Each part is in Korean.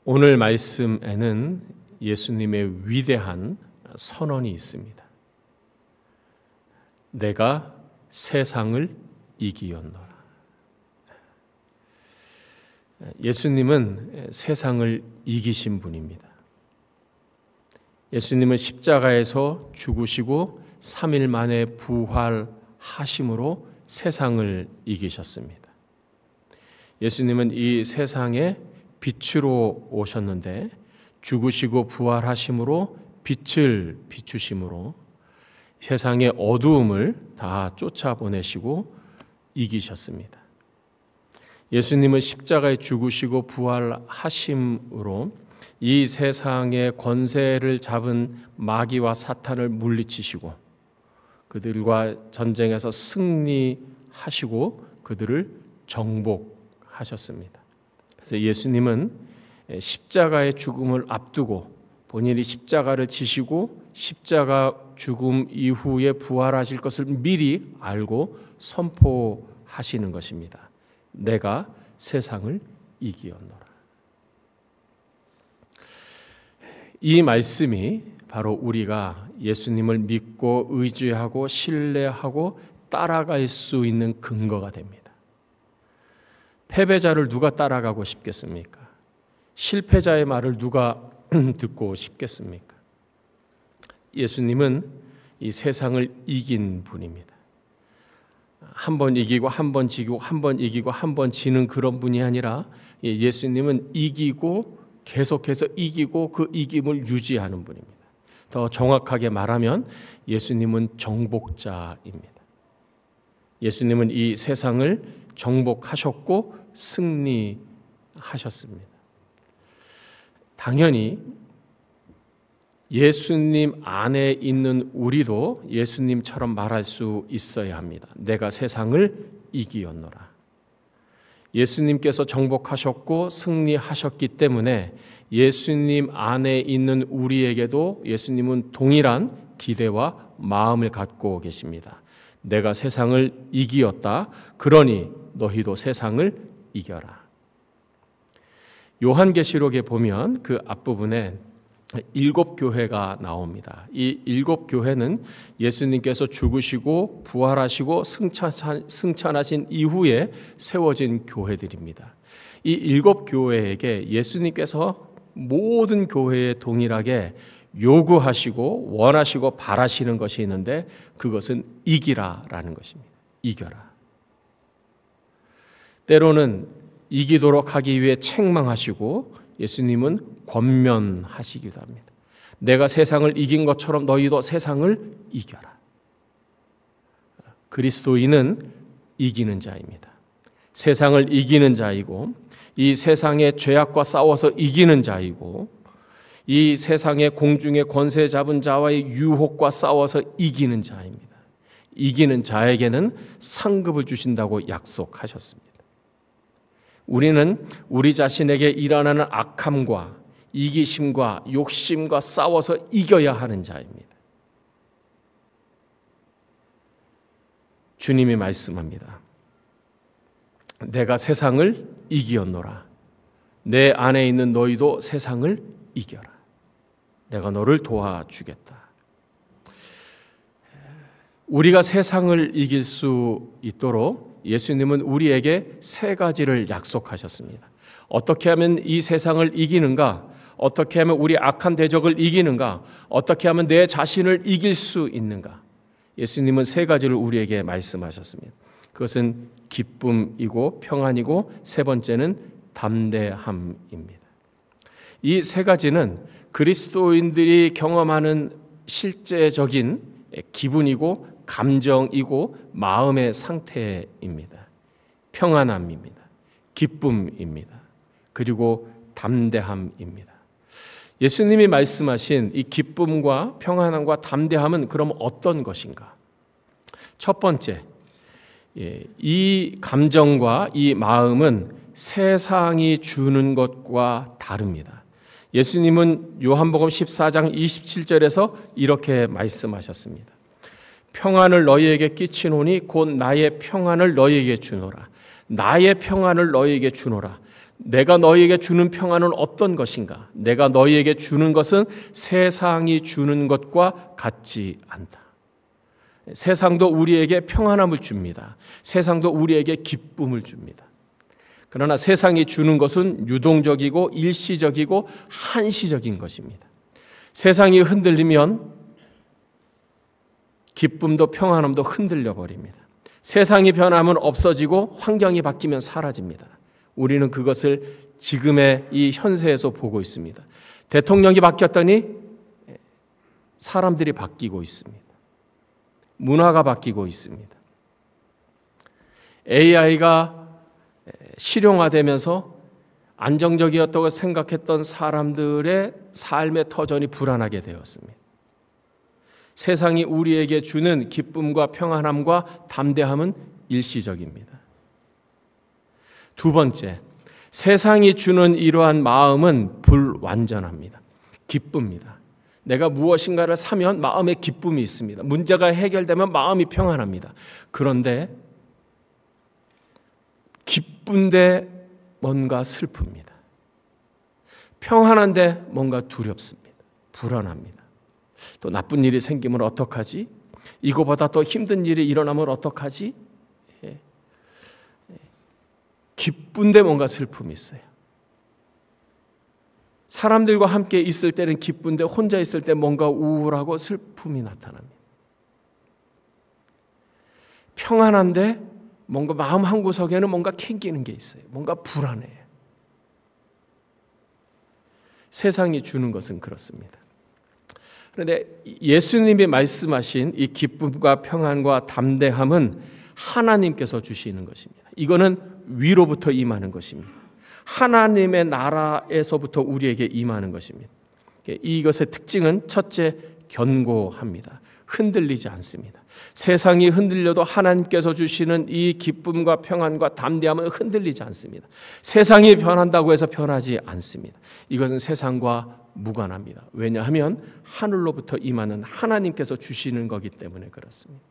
오늘 말씀에는 예수님의 위대한 선언이 있습니다. 내가 세상을 이기었노라. 예수님은 세상을 이기신 분입니다. 예수님은 십자가에서 죽으시고 3일 만에 부활하심으로 세상을 이기셨습니다. 예수님은 이 세상에 빛으로 오셨는데 죽으시고 부활하심으로 빛을 비추심으로 세상의 어두움을 다 쫓아보내시고 이기셨습니다. 예수님은 십자가에 죽으시고 부활하심으로 이 세상의 권세를 잡은 마귀와 사탄을 물리치시고 그들과 전쟁에서 승리하시고 그들을 정복하셨습니다. 그래서 예수님은 십자가의 죽음을 앞두고 본인이 십자가를 지시고 십자가 죽음 이후에 부활하실 것을 미리 알고 선포하시는 것입니다. 내가 세상을 이기었노라. 이 말씀이 바로 우리가 예수님을 믿고 의지하고 신뢰하고 따라갈 수 있는 근거가 됩니다. 패배자를 누가 따라가고 싶겠습니까? 실패자의 말을 누가 듣고 싶겠습니까? 예수님은 이 세상을 이긴 분입니다. 한 번 이기고 한 번 지고 한 번 이기고 한 번 지는 그런 분이 아니라 예수님은 이기고 계속해서 이기고 그 이김을 유지하는 분입니다. 더 정확하게 말하면 예수님은 정복자입니다. 예수님은 이 세상을 정복하셨고 승리하셨습니다. 당연히 예수님 안에 있는 우리도 예수님처럼 말할 수 있어야 합니다. 내가 세상을 이기었노라. 예수님께서 정복하셨고 승리하셨기 때문에 예수님 안에 있는 우리에게도 예수님은 동일한 기대와 마음을 갖고 계십니다. 내가 세상을 이기었다. 그러니 너희도 세상을 이겨라. 요한계시록에 보면 그 앞부분에 7 교회가 나옵니다. 이 7 교회는 예수님께서 죽으시고 부활하시고 승천하신 이후에 세워진 교회들입니다. 이 7 교회에게 예수님께서 모든 교회에 동일하게 요구하시고 원하시고 바라시는 것이 있는데 그것은 이기라라는 것입니다. 이겨라. 때로는 이기도록 하기 위해 책망하시고 예수님은 권면하시기도 합니다. 내가 세상을 이긴 것처럼 너희도 세상을 이겨라. 그리스도인은 이기는 자입니다. 세상을 이기는 자이고 이 세상의 죄악과 싸워서 이기는 자이고 이 세상의 공중의 권세 잡은 자와의 유혹과 싸워서 이기는 자입니다. 이기는 자에게는 상급을 주신다고 약속하셨습니다. 우리는 우리 자신에게 일어나는 악함과 이기심과 욕심과 싸워서 이겨야 하는 자입니다. 주님이 말씀합니다. 내가 세상을 이기었노라. 내 안에 있는 너희도 세상을 이겨라. 내가 너를 도와주겠다. 우리가 세상을 이길 수 있도록 예수님은 우리에게 3가지를 약속하셨습니다. 어떻게 하면 이 세상을 이기는가? 어떻게 하면 우리 악한 대적을 이기는가? 어떻게 하면 내 자신을 이길 수 있는가? 예수님은 3가지를 우리에게 말씀하셨습니다. 그것은 기쁨이고 평안이고 3번째는 담대함입니다. 이 3가지는 그리스도인들이 경험하는 실제적인 기분이고 감정이고 마음의 상태입니다. 평안함입니다. 기쁨입니다. 그리고 담대함입니다. 예수님이 말씀하신 이 기쁨과 평안함과 담대함은 그럼 어떤 것인가? 첫 번째, 이 감정과 이 마음은 세상이 주는 것과 다릅니다. 예수님은 요한복음 14장 27절에서 이렇게 말씀하셨습니다. 평안을 너희에게 끼치노니 곧 나의 평안을 너희에게 주노라. 나의 평안을 너희에게 주노라. 내가 너희에게 주는 평안은 어떤 것인가? 내가 너희에게 주는 것은 세상이 주는 것과 같지 않다. 세상도 우리에게 평안함을 줍니다. 세상도 우리에게 기쁨을 줍니다. 그러나 세상이 주는 것은 유동적이고 일시적이고 한시적인 것입니다. 세상이 흔들리면 기쁨도 평안함도 흔들려 버립니다. 세상이 변하면 없어지고 환경이 바뀌면 사라집니다. 우리는 그것을 지금의 이 현세에서 보고 있습니다. 대통령이 바뀌었더니 사람들이 바뀌고 있습니다. 문화가 바뀌고 있습니다. AI가 실용화되면서 안정적이었다고 생각했던 사람들의 삶의 터전이 불안하게 되었습니다. 세상이 우리에게 주는 기쁨과 평안함과 담대함은 일시적입니다. 두 번째, 세상이 주는 이러한 마음은 불완전합니다. 기쁩니다. 내가 무엇인가를 사면 마음에 기쁨이 있습니다. 문제가 해결되면 마음이 평안합니다. 그런데 기쁜데 뭔가 슬픕니다. 평안한데 뭔가 두렵습니다. 불안합니다. 또 나쁜 일이 생기면 어떡하지? 이거보다 더 힘든 일이 일어나면 어떡하지? 기쁜데 뭔가 슬픔이 있어요. 사람들과 함께 있을 때는 기쁜데 혼자 있을 때 뭔가 우울하고 슬픔이 나타납니다. 평안한데 뭔가 마음 한구석에는 뭔가 캥기는 게 있어요. 뭔가 불안해요. 세상이 주는 것은 그렇습니다. 그런데 예수님이 말씀하신 이 기쁨과 평안과 담대함은 하나님께서 주시는 것입니다. 이거는 위로부터 임하는 것입니다. 하나님의 나라에서부터 우리에게 임하는 것입니다. 이것의 특징은 첫째, 견고합니다. 흔들리지 않습니다. 세상이 흔들려도 하나님께서 주시는 이 기쁨과 평안과 담대함은 흔들리지 않습니다. 세상이 변한다고 해서 변하지 않습니다. 이것은 세상과 무관합니다. 왜냐하면 하늘로부터 임하는 하나님께서 주시는 거기 때문에 그렇습니다.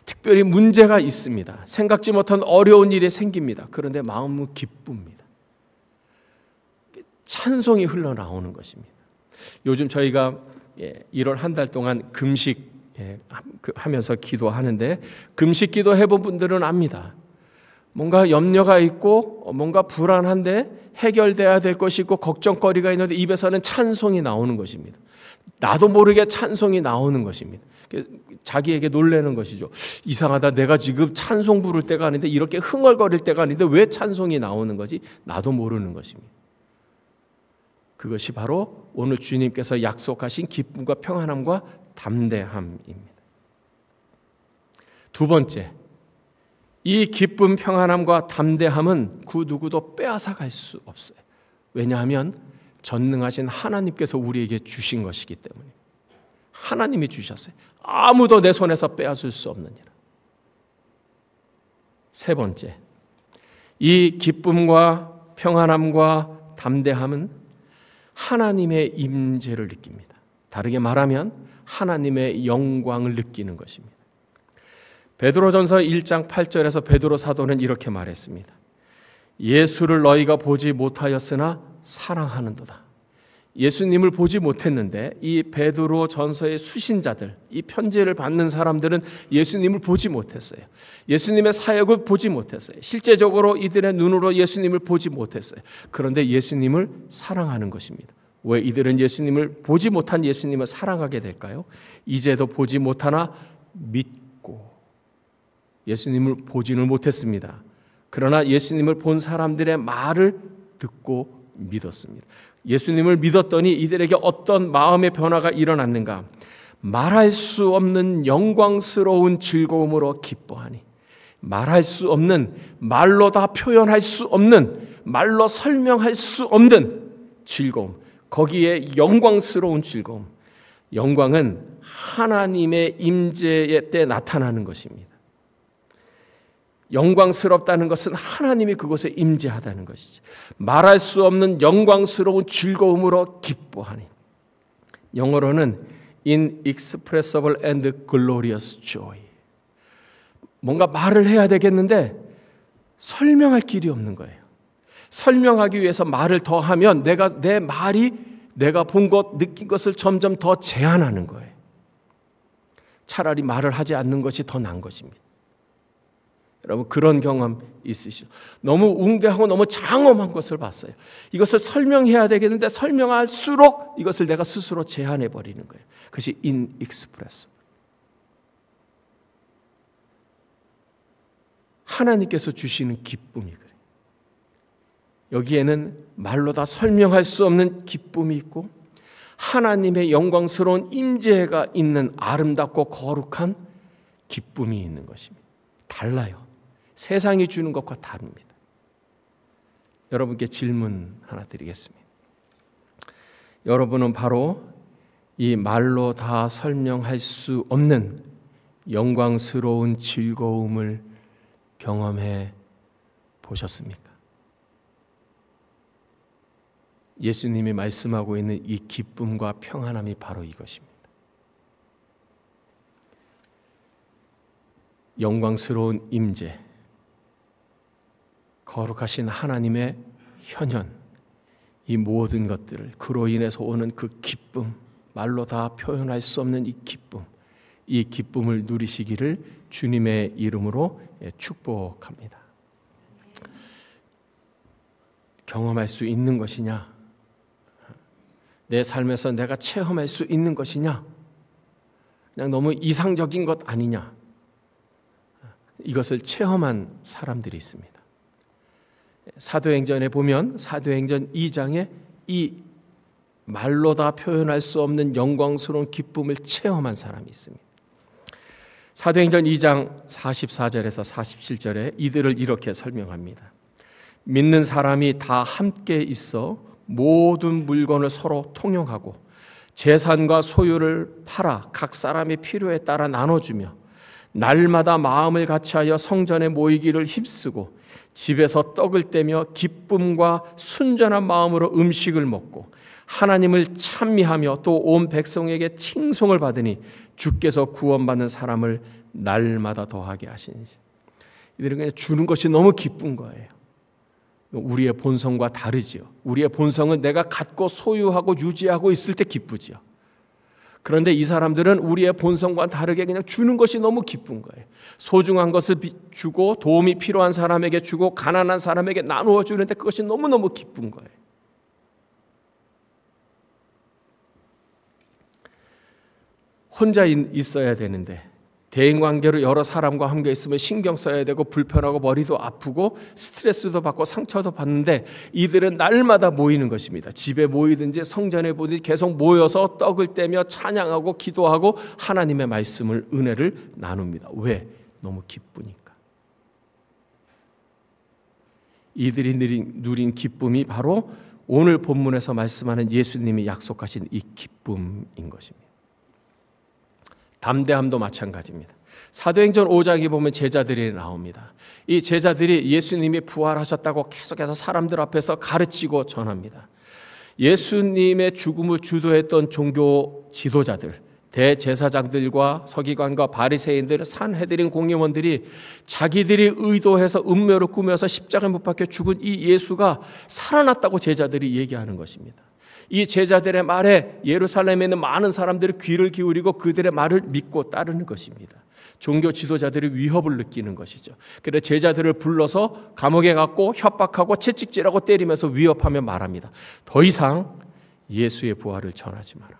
특별히 문제가 있습니다. 생각지 못한 어려운 일이 생깁니다. 그런데 마음은 기쁩니다. 찬송이 흘러나오는 것입니다. 요즘 저희가 1월 한 달 동안 금식 하면서 기도하는데 금식 기도 해본 분들은 압니다. 뭔가 염려가 있고 뭔가 불안한데 해결돼야 될 것이 있고 걱정거리가 있는데 입에서는 찬송이 나오는 것입니다. 나도 모르게 찬송이 나오는 것입니다. 자기에게 놀라는 것이죠. 이상하다. 내가 지금 찬송 부를 때가 아닌데 이렇게 흥얼거릴 때가 아닌데 왜 찬송이 나오는 거지? 나도 모르는 것입니다. 그것이 바로 오늘 주님께서 약속하신 기쁨과 평안함과 담대함입니다. 두 번째, 이 기쁨, 평안함과 담대함은 그 누구도 빼앗아갈 수 없어요. 왜냐하면 전능하신 하나님께서 우리에게 주신 것이기 때문에. 하나님이 주셨어요. 아무도 내 손에서 빼앗을 수 없느니라. 세 번째, 이 기쁨과 평안함과 담대함은 하나님의 임재를 느낍니다. 다르게 말하면 하나님의 영광을 느끼는 것입니다. 베드로전서 1장 8절에서 베드로 사도는 이렇게 말했습니다. 예수를 너희가 보지 못하였으나 사랑하는도다. 예수님을 보지 못했는데 이 베드로 전서의 수신자들, 이 편지를 받는 사람들은 예수님을 보지 못했어요. 예수님의 사역을 보지 못했어요. 실제적으로 이들의 눈으로 예수님을 보지 못했어요. 그런데 예수님을 사랑하는 것입니다. 왜 이들은 예수님을 보지 못한 예수님을 사랑하게 될까요? 이제도 보지 못하나 믿고, 예수님을 보지는 못했습니다. 그러나 예수님을 본 사람들의 말을 듣고 믿었습니다. 예수님을 믿었더니 이들에게 어떤 마음의 변화가 일어났는가? 말할 수 없는 영광스러운 즐거움으로 기뻐하니, 말할 수 없는, 말로 다 표현할 수 없는, 말로 설명할 수 없는 즐거움, 거기에 영광스러운 즐거움. 영광은 하나님의 임재의 때 나타나는 것입니다. 영광스럽다는 것은 하나님이 그곳에 임재하다는 것이죠. 말할 수 없는 영광스러운 즐거움으로 기뻐하니. 영어로는 inexpressible and glorious joy. 뭔가 말을 해야 되겠는데 설명할 길이 없는 거예요. 설명하기 위해서 말을 더 하면 내 말이 내가 본 것, 느낀 것을 점점 더 제한하는 거예요. 차라리 말을 하지 않는 것이 더 나은 것입니다. 여러분 그런 경험 있으시죠? 너무 웅대하고 너무 장엄한 것을 봤어요. 이것을 설명해야 되겠는데 설명할수록 이것을 내가 스스로 제한해 버리는 거예요. 그것이 inexpressible. 하나님께서 주시는 기쁨이 그래요. 여기에는 말로 다 설명할 수 없는 기쁨이 있고 하나님의 영광스러운 임재가 있는 아름답고 거룩한 기쁨이 있는 것입니다. 달라요. 세상이 주는 것과 다릅니다. 여러분께 질문 하나 드리겠습니다. 여러분은 바로 이 말로 다 설명할 수 없는 영광스러운 즐거움을 경험해 보셨습니까? 예수님이 말씀하고 있는 이 기쁨과 평안함이 바로 이것입니다. 영광스러운 임재, 거룩하신 하나님의 현현, 이 모든 것들을 그로 인해서 오는 그 기쁨, 말로 다 표현할 수 없는 이 기쁨을 누리시기를 주님의 이름으로 축복합니다. 경험할 수 있는 것이냐? 내 삶에서 내가 체험할 수 있는 것이냐? 그냥 너무 이상적인 것 아니냐? 이것을 체험한 사람들이 있습니다. 사도행전에 보면 사도행전 2장에 이 말로 다 표현할 수 없는 영광스러운 기쁨을 체험한 사람이 있습니다. 사도행전 2장 44절에서 47절에 이들을 이렇게 설명합니다. 믿는 사람이 다 함께 있어 모든 물건을 서로 통용하고 재산과 소유를 팔아 각 사람의 필요에 따라 나눠주며 날마다 마음을 같이하여 성전에 모이기를 힘쓰고 집에서 떡을 떼며 기쁨과 순전한 마음으로 음식을 먹고 하나님을 찬미하며 또 온 백성에게 칭송을 받으니 주께서 구원받는 사람을 날마다 더하게 하시니. 이들은 그냥 주는 것이 너무 기쁜 거예요. 우리의 본성과 다르지요. 우리의 본성은 내가 갖고 소유하고 유지하고 있을 때 기쁘지요. 그런데 이 사람들은 우리의 본성과 다르게 그냥 주는 것이 너무 기쁜 거예요. 소중한 것을 주고 도움이 필요한 사람에게 주고 가난한 사람에게 나누어 주는데 그것이 너무너무 기쁜 거예요. 혼자 있어야 되는데 대인관계로 여러 사람과 함께 있으면 신경 써야 되고 불편하고 머리도 아프고 스트레스도 받고 상처도 받는데 이들은 날마다 모이는 것입니다. 집에 모이든지 성전에 보든지 계속 모여서 떡을 떼며 찬양하고 기도하고 하나님의 말씀을 은혜를 나눕니다. 왜? 너무 기쁘니까. 이들이 누린 기쁨이 바로 오늘 본문에서 말씀하는 예수님이 약속하신 이 기쁨인 것입니다. 담대함도 마찬가지입니다. 사도행전 5장에 보면 제자들이 나옵니다. 이 제자들이 예수님이 부활하셨다고 계속해서 사람들 앞에서 가르치고 전합니다. 예수님의 죽음을 주도했던 종교 지도자들, 대제사장들과 서기관과 바리새인들, 산헤드린 공회원들이 자기들이 의도해서 음료를 꾸며서 십자가에 못 박혀 죽은 이 예수가 살아났다고 제자들이 얘기하는 것입니다. 이 제자들의 말에 예루살렘에 있는 많은 사람들이 귀를 기울이고 그들의 말을 믿고 따르는 것입니다. 종교 지도자들이 위협을 느끼는 것이죠. 그래서 제자들을 불러서 감옥에 갖고 협박하고 채찍질하고 때리면서 위협하며 말합니다. 더 이상 예수의 부활을 전하지 마라.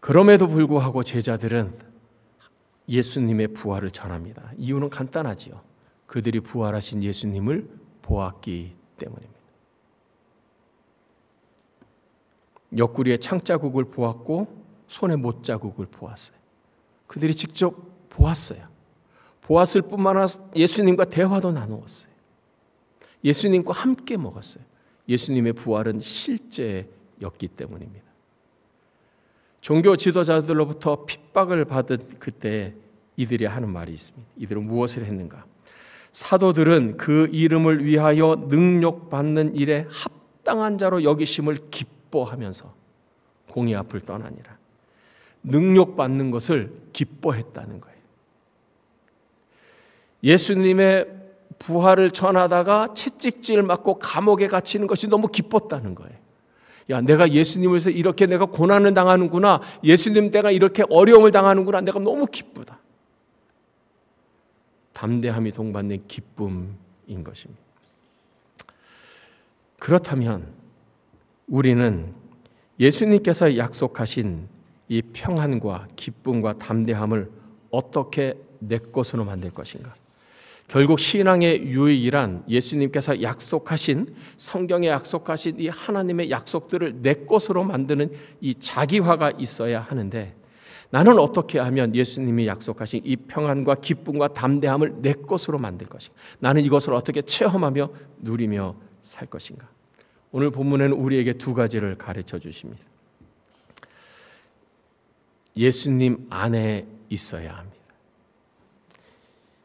그럼에도 불구하고 제자들은 예수님의 부활을 전합니다. 이유는 간단하지요. 그들이 부활하신 예수님을 보았기 때문입니다. 옆구리에 창자국을 보았고 손에 못자국을 보았어요. 그들이 직접 보았어요. 보았을 뿐만 아니라 예수님과 대화도 나누었어요. 예수님과 함께 먹었어요. 예수님의 부활은 실제였기 때문입니다. 종교 지도자들로부터 핍박을 받은 그때 이들이 하는 말이 있습니다. 이들은 무엇을 했는가? 사도들은 그 이름을 위하여 능력받는 일에 합당한 자로 여기심을 기뻐하면서 공의 앞을 떠나니라. 능력받는 것을 기뻐했다는 거예요. 예수님의 부활을 전하다가 채찍질 맞고 감옥에 갇히는 것이 너무 기뻤다는 거예요. 야, 내가 예수님을 위해서 이렇게 내가 고난을 당하는구나. 예수님 때가 이렇게 어려움을 당하는구나. 내가 너무 기쁘다. 담대함이 동반된 기쁨인 것입니다. 그렇다면 우리는 예수님께서 약속하신 이 평안과 기쁨과 담대함을 어떻게 내 것으로 만들 것인가? 결국 신앙의 유일한 예수님께서 약속하신, 성경에 약속하신 이 하나님의 약속들을 내 것으로 만드는 이 자기화가 있어야 하는데, 나는 어떻게 하면 예수님이 약속하신 이 평안과 기쁨과 담대함을 내 것으로 만들 것인가? 나는 이것을 어떻게 체험하며 누리며 살 것인가? 오늘 본문에는 우리에게 두 가지를 가르쳐 주십니다. 예수님 안에 있어야 합니다.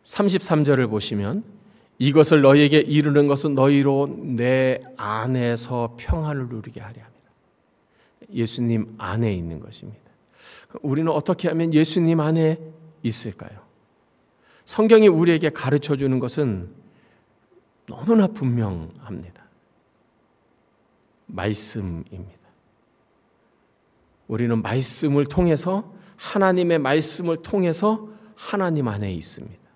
33절을 보시면 이것을 너희에게 이루는 것은 너희로 내 안에서 평안을 누리게 하려 합니다. 예수님 안에 있는 것입니다. 우리는 어떻게 하면 예수님 안에 있을까요? 성경이 우리에게 가르쳐 주는 것은 너무나 분명합니다. 말씀입니다. 우리는 말씀을 통해서, 하나님의 말씀을 통해서 하나님 안에 있습니다.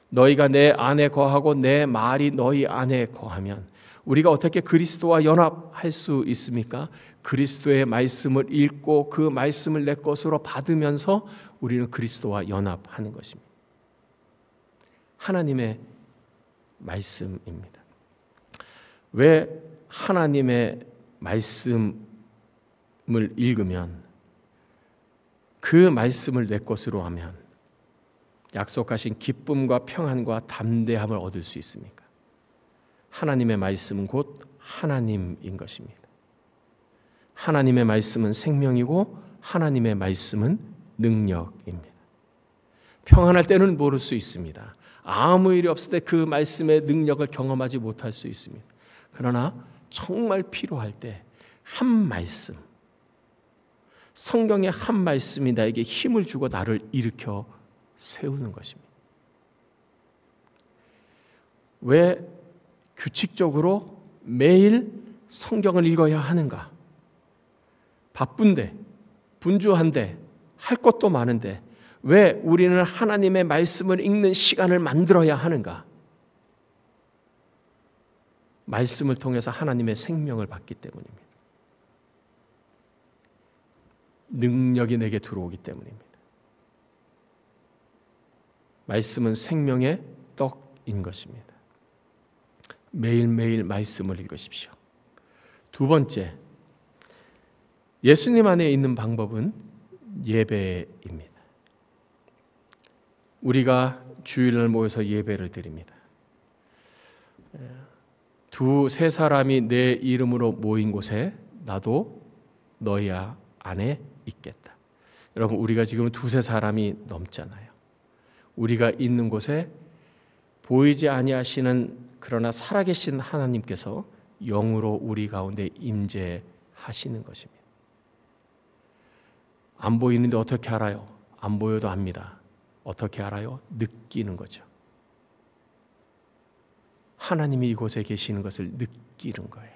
너희가 내 안에 거하고 내 말이 너희 안에 거하면, 우리가 어떻게 그리스도와 연합할 수 있습니까? 그리스도의 말씀을 읽고 그 말씀을 내 것으로 받으면서 우리는 그리스도와 연합하는 것입니다. 하나님의 말씀입니다. 왜 하나님의 말씀을 읽으면, 그 말씀을 내 것으로 하면 약속하신 기쁨과 평안과 담대함을 얻을 수 있습니까? 하나님의 말씀은 곧 하나님인 것입니다. 하나님의 말씀은 생명이고 하나님의 말씀은 능력입니다. 평안할 때는 모를 수 있습니다. 아무 일이 없을 때 그 말씀의 능력을 경험하지 못할 수 있습니다. 그러나 정말 필요할 때 한 말씀, 성경의 한 말씀이 나에게 힘을 주고 나를 일으켜 세우는 것입니다. 왜 규칙적으로 매일 성경을 읽어야 하는가? 바쁜데, 분주한데, 할 것도 많은데 왜 우리는 하나님의 말씀을 읽는 시간을 만들어야 하는가? 말씀을 통해서 하나님의 생명을 받기 때문입니다. 능력이 내게 들어오기 때문입니다. 말씀은 생명의 떡인 것입니다. 매일매일 말씀을 읽으십시오. 두 번째, 예수님 안에 있는 방법은 예배입니다. 우리가 주일날 모여서 예배를 드립니다. 두세 사람이 내 이름으로 모인 곳에 나도 너희 안에 있겠다. 여러분, 우리가 지금 두세 사람이 넘잖아요. 우리가 있는 곳에 보이지 아니하시는 그러나 살아계신 하나님께서 영으로 우리 가운데 임재하시는 것입니다. 안 보이는데 어떻게 알아요? 안 보여도 압니다. 어떻게 알아요? 느끼는 거죠. 하나님이 이곳에 계시는 것을 느끼는 거예요.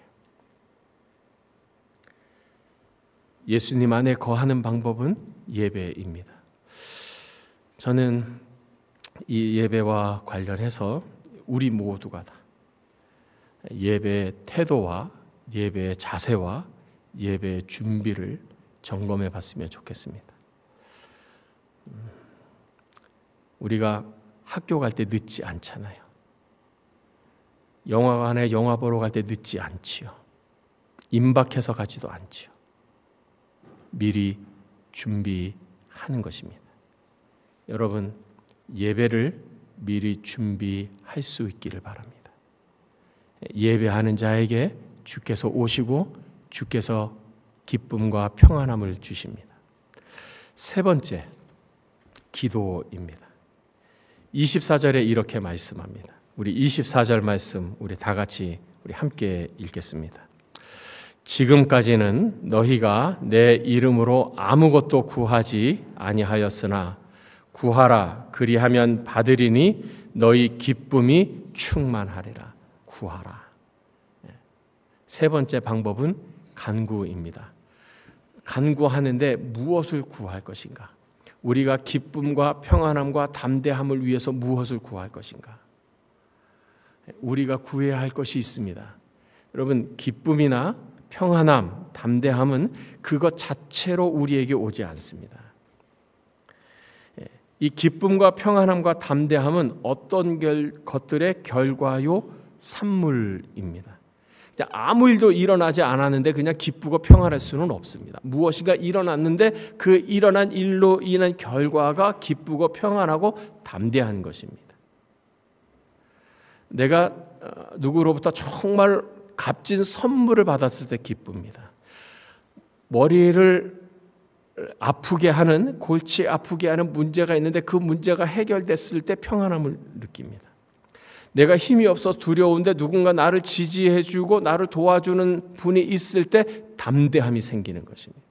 예수님 안에 거하는 방법은 예배입니다. 저는 이 예배와 관련해서 우리 모두가 다 예배의 태도와 예배의 자세와 예배의 준비를 점검해 봤으면 좋겠습니다. 우리가 학교 갈 때 늦지 않잖아요. 영화관에 영화 보러 갈 때 늦지 않지요. 임박해서 가지도 않지요. 미리 준비하는 것입니다. 여러분, 예배를 미리 준비할 수 있기를 바랍니다. 예배하는 자에게 주께서 오시고 주께서 기쁨과 평안함을 주십니다. 세 번째, 기도입니다. 24절에 이렇게 말씀합니다. 우리 24절 말씀 우리 다 같이 우리 함께 읽겠습니다. 지금까지는 너희가 내 이름으로 아무것도 구하지 아니하였으나 구하라 그리하면 받으리니 너희 기쁨이 충만하리라. 구하라. 세 번째 방법은 간구입니다. 간구하는데 무엇을 구할 것인가? 우리가 기쁨과 평안함과 담대함을 위해서 무엇을 구할 것인가? 우리가 구해야 할 것이 있습니다. 여러분, 기쁨이나 평안함, 담대함은 그것 자체로 우리에게 오지 않습니다. 이 기쁨과 평안함과 담대함은 어떤 것들의 결과요? 산물입니다. 아무 일도 일어나지 않았는데 그냥 기쁘고 평안할 수는 없습니다. 무엇인가 일어났는데 그 일어난 일로 인한 결과가 기쁘고 평안하고 담대한 것입니다. 내가 누구로부터 정말 값진 선물을 받았을 때 기쁩니다. 머리를 아프게 하는, 골치 아프게 하는 문제가 있는데 그 문제가 해결됐을 때 평안함을 느낍니다. 내가 힘이 없어 두려운데 누군가 나를 지지해주고 나를 도와주는 분이 있을 때 담대함이 생기는 것입니다.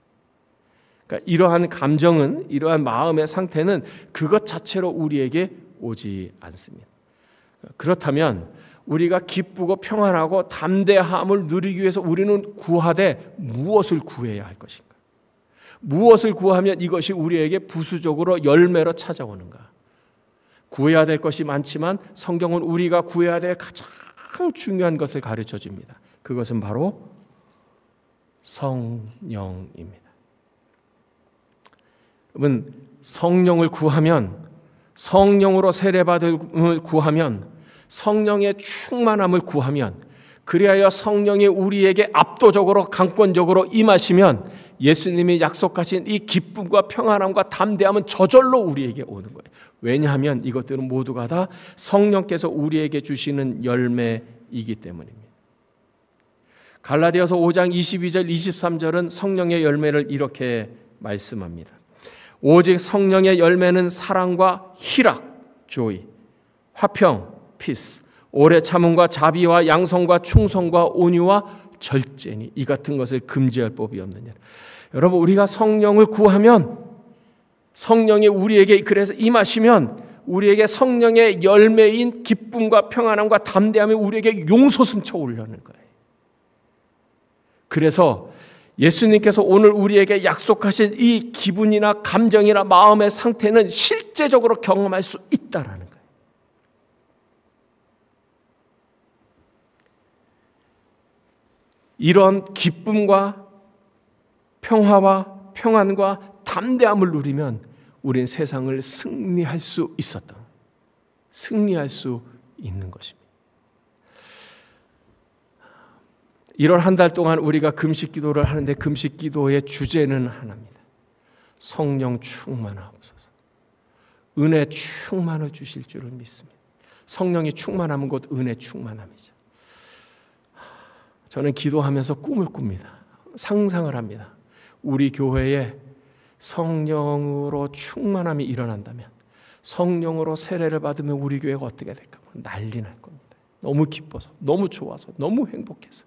그러니까 이러한 감정은, 이러한 마음의 상태는 그것 자체로 우리에게 오지 않습니다. 그렇다면 우리가 기쁘고 평안하고 담대함을 누리기 위해서 우리는 구하되 무엇을 구해야 할 것인가? 무엇을 구하면 이것이 우리에게 부수적으로 열매로 찾아오는가? 구해야 될 것이 많지만 성경은 우리가 구해야 될 가장 중요한 것을 가르쳐 줍니다. 그것은 바로 성령입니다. 여러분, 성령을 구하면, 성령으로 세례받음을 구하면, 성령의 충만함을 구하면, 그리하여 성령이 우리에게 압도적으로 강권적으로 임하시면 예수님이 약속하신 이 기쁨과 평안함과 담대함은 저절로 우리에게 오는 거예요. 왜냐하면 이것들은 모두가 다 성령께서 우리에게 주시는 열매이기 때문입니다. 갈라디아서 5장 22절 23절은 성령의 열매를 이렇게 말씀합니다. 오직 성령의 열매는 사랑과 희락, joy, 화평, peace, 오래 참음과 자비와 양성과 충성과 온유와 절제니 이 같은 것을 금지할 법이 없느냐. 여러분, 우리가 성령을 구하면, 성령이 우리에게 그래서 임하시면 우리에게 성령의 열매인 기쁨과 평안함과 담대함이 우리에게 용솟음쳐 올려는 거예요. 그래서 예수님께서 오늘 우리에게 약속하신 이 기분이나 감정이나 마음의 상태는 실제적으로 경험할 수 있다라는 거예요. 이런 기쁨과 평화와 평안과 담대함을 누리면 우리는 세상을 승리할 수 있었다. 승리할 수 있는 것입니다. 1월 한 달 동안 우리가 금식 기도를 하는데 금식 기도의 주제는 하나입니다. 성령 충만하옵소서. 은혜 충만을 주실 줄을 믿습니다. 성령이 충만하면 곧 은혜 충만함이죠. 저는 기도하면서 꿈을 꿉니다. 상상을 합니다. 우리 교회에 성령으로 충만함이 일어난다면, 성령으로 세례를 받으면 우리 교회가 어떻게 될까? 난리 날 겁니다. 너무 기뻐서, 너무 좋아서, 너무 행복해서.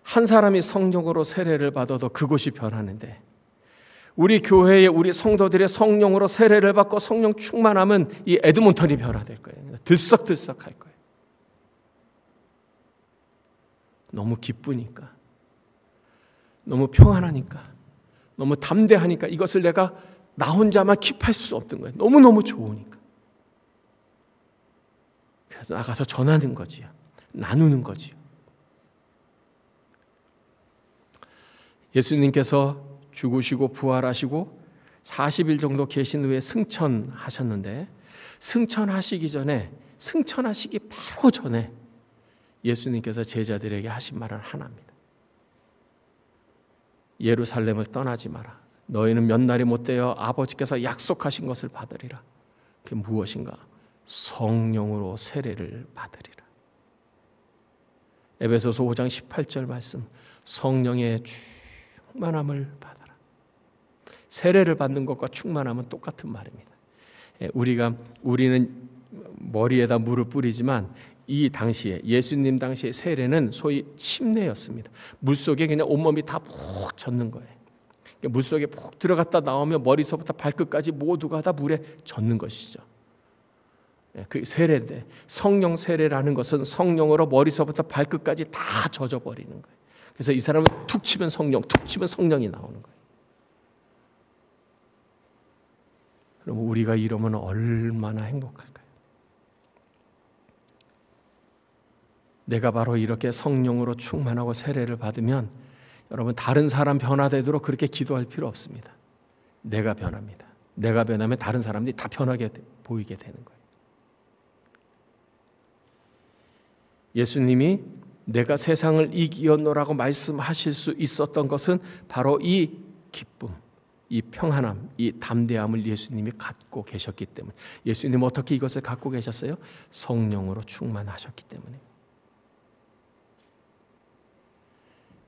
한 사람이 성령으로 세례를 받아도 그곳이 변하는데, 우리 교회에 우리 성도들의 성령으로 세례를 받고 성령 충만하면 이 에드몬턴이 변화될 거예요. 들썩들썩할 거예요. 너무 기쁘니까, 너무 평안하니까, 너무 담대하니까 이것을 내가 나 혼자만 킵할 수 없던 거예요. 너무너무 좋으니까. 그래서 나가서 전하는 거지요. 나누는 거지요. 예수님께서 죽으시고 부활하시고 40일 정도 계신 후에 승천하셨는데, 승천하시기 바로 전에 예수님께서 제자들에게 하신 말은 하나입니다. 예루살렘을 떠나지 마라. 너희는 몇 날이 못되어 아버지께서 약속하신 것을 받으리라. 그게 무엇인가? 성령으로 세례를 받으리라. 에베소서 5장 18절 말씀, 성령의 충만함을 받아라. 세례를 받는 것과 충만함은 똑같은 말입니다. 우리는 머리에다 물을 뿌리지만 이 당시에, 예수님 당시에 세례는 소위 침례였습니다. 물속에 그냥 온몸이 다 푹 젖는 거예요. 물속에 푹 들어갔다 나오면 머리서부터 발끝까지 모두가 다 물에 젖는 것이죠. 그 세례인데, 성령 세례라는 것은 성령으로 머리서부터 발끝까지 다 젖어버리는 거예요. 그래서 이 사람은 툭 치면 성령, 툭 치면 성령이 나오는 거예요. 그럼 우리가 이러면 얼마나 행복할까요? 내가 바로 이렇게 성령으로 충만하고 세례를 받으면 여러분, 다른 사람 변화되도록 그렇게 기도할 필요 없습니다. 내가 변합니다. 내가 변하면 다른 사람들이 다 변하게 보이게 되는 거예요. 예수님이 내가 세상을 이기었노라고 말씀하실 수 있었던 것은 바로 이 기쁨, 이 평안함, 이 담대함을 예수님이 갖고 계셨기 때문에. 예수님은 어떻게 이것을 갖고 계셨어요? 성령으로 충만하셨기 때문에.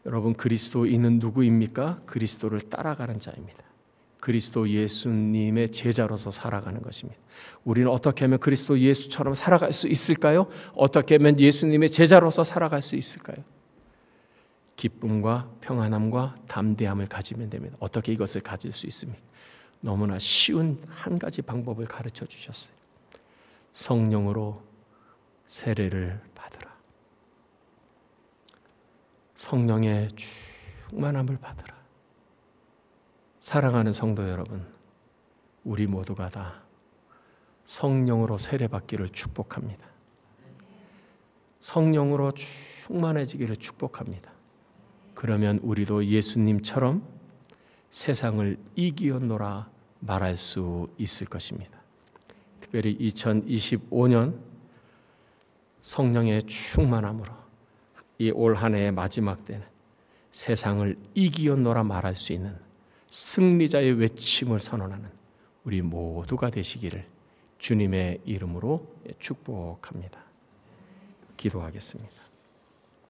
여러분, 그리스도인은 누구입니까? 그리스도를 따라가는 자입니다. 그리스도 예수님의 제자로서 살아가는 것입니다. 우리는 어떻게 하면 그리스도 예수처럼 살아갈 수 있을까요? 어떻게 하면 예수님의 제자로서 살아갈 수 있을까요? 기쁨과 평안함과 담대함을 가지면 됩니다. 어떻게 이것을 가질 수 있습니까? 너무나 쉬운 한 가지 방법을 가르쳐 주셨어요. 성령으로 세례를 받으라. 성령의 충만함을 받으라. 사랑하는 성도 여러분, 우리 모두가 다 성령으로 세례받기를 축복합니다. 성령으로 충만해지기를 축복합니다. 그러면 우리도 예수님처럼 세상을 이기었노라 말할 수 있을 것입니다. 특별히 2025년 성령의 충만함으로 이 올 한 해의 마지막 때는 세상을 이기었노라 말할 수 있는 승리자의 외침을 선언하는 우리 모두가 되시기를 주님의 이름으로 축복합니다. 기도하겠습니다.